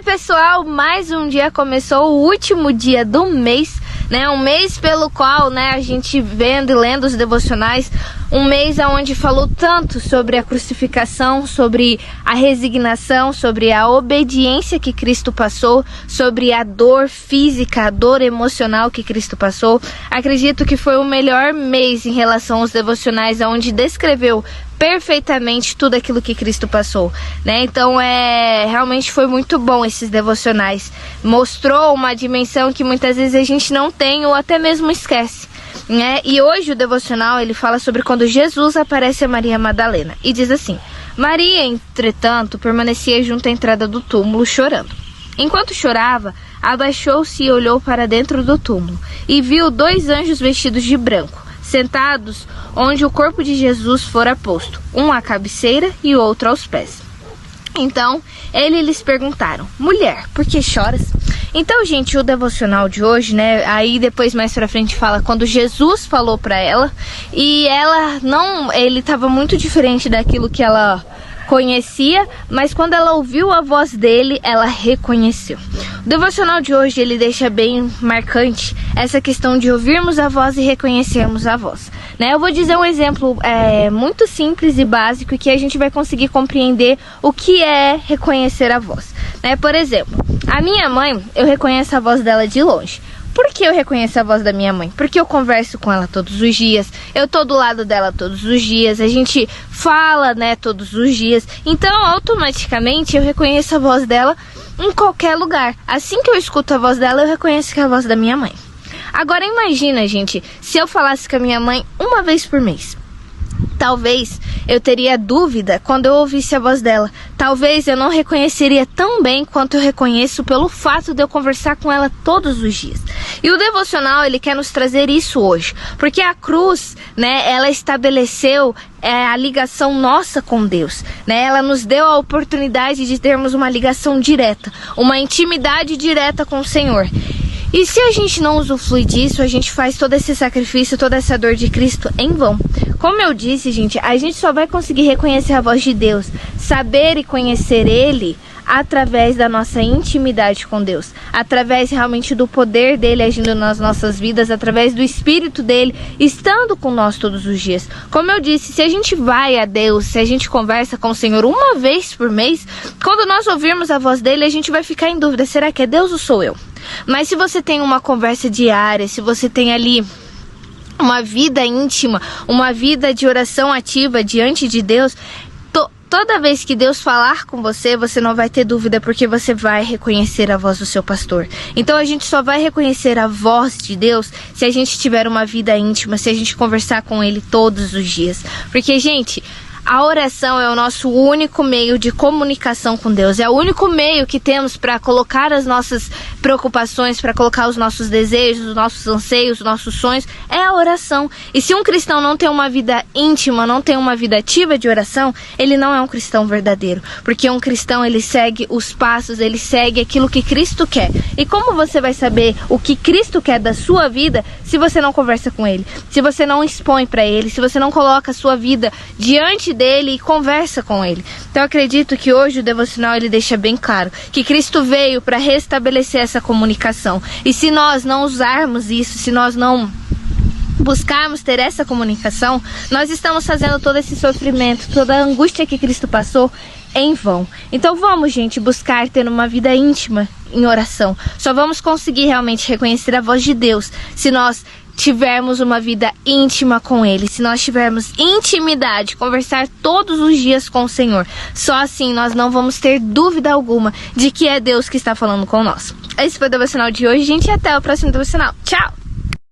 Oi pessoal, mais um dia começou, o último dia do mês, né? Um mês pelo qual, né, a gente vendo e lendo os devocionais, um mês onde falou tanto sobre a crucificação, sobre a resignação, sobre a obediência que Cristo passou, sobre a dor física, a dor emocional que Cristo passou. Acredito que foi o melhor mês em relação aos devocionais, onde descreveu perfeitamente tudo aquilo que Cristo passou, né? Então realmente foi muito bom esses devocionais. Mostrou uma dimensão que muitas vezes a gente não tem ou até mesmo esquece, né? E hoje o devocional ele fala sobre quando Jesus aparece a Maria Madalena e diz assim: Maria, entretanto, permanecia junto à entrada do túmulo chorando. Enquanto chorava, abaixou-se e olhou para dentro do túmulo e viu 2 anjos vestidos de branco, sentados onde o corpo de Jesus fora posto, um à cabeceira e o outro aos pés. Então, eles lhes perguntaram: mulher, por que choras? Então, gente, o devocional de hoje, né, aí depois mais pra frente fala quando Jesus falou pra ela, e ele tava muito diferente daquilo que ela conhecia, mas quando ela ouviu a voz dele, ela reconheceu. O devocional de hoje, ele deixa bem marcante essa questão de ouvirmos a voz e reconhecermos a voz, né? Eu vou dizer um exemplo muito simples e básico que a gente vai conseguir compreender o que é reconhecer a voz, né? Por exemplo, a minha mãe, eu reconheço a voz dela de longe. Por que eu reconheço a voz da minha mãe? Porque eu converso com ela todos os dias, eu tô do lado dela todos os dias, a gente fala, né, todos os dias. Então, automaticamente, eu reconheço a voz dela em qualquer lugar. Assim que eu escuto a voz dela, eu reconheço que é a voz da minha mãe. Agora, imagina, gente, se eu falasse com a minha mãe uma vez por mês. Talvez eu teria dúvida quando eu ouvisse a voz dela. Talvez eu não reconheceria tão bem quanto eu reconheço pelo fato de eu conversar com ela todos os dias. E o devocional, ele quer nos trazer isso hoje. Porque a cruz, né, ela estabeleceu a ligação nossa com Deus, né? Ela nos deu a oportunidade de termos uma ligação direta, uma intimidade direta com o Senhor. E se a gente não usufrui disso, a gente faz todo esse sacrifício, toda essa dor de Cristo em vão. Como eu disse, gente, a gente só vai conseguir reconhecer a voz de Deus, saber e conhecer Ele através da nossa intimidade com Deus, através realmente do poder dele agindo nas nossas vidas, através do Espírito dele estando com nós todos os dias. Como eu disse, se a gente vai a Deus, se a gente conversa com o Senhor uma vez por mês, quando nós ouvirmos a voz dele, a gente vai ficar em dúvida: será que é Deus ou sou eu? Mas se você tem uma conversa diária, se você tem ali uma vida íntima, uma vida de oração ativa diante de Deus, toda vez que Deus falar com você, você não vai ter dúvida, porque você vai reconhecer a voz do seu pastor. Então a gente só vai reconhecer a voz de Deus se a gente tiver uma vida íntima, se a gente conversar com Ele todos os dias. Porque, gente, a oração é o nosso único meio de comunicação com Deus. É o único meio que temos para colocar as nossas preocupações, para colocar os nossos desejos, os nossos anseios, os nossos sonhos. É a oração. E se um cristão não tem uma vida íntima, não tem uma vida ativa de oração, ele não é um cristão verdadeiro. Porque um cristão, ele segue os passos, ele segue aquilo que Cristo quer. E como você vai saber o que Cristo quer da sua vida se você não conversa com Ele? Se você não expõe para Ele, se você não coloca a sua vida diante dele e conversa com ele. Então eu acredito que hoje o devocional ele deixa bem claro que Cristo veio para restabelecer essa comunicação. E se nós não usarmos isso, se nós não buscarmos ter essa comunicação, nós estamos fazendo todo esse sofrimento, toda a angústia que Cristo passou em vão. Então vamos, gente, buscar ter uma vida íntima em oração. Só vamos conseguir realmente reconhecer a voz de Deus se nós tivermos uma vida íntima com Ele, se nós tivermos intimidade, conversar todos os dias com o Senhor. Só assim nós não vamos ter dúvida alguma de que é Deus que está falando com nós. Esse foi o devocional de hoje, gente, e até o próximo devocional. Tchau!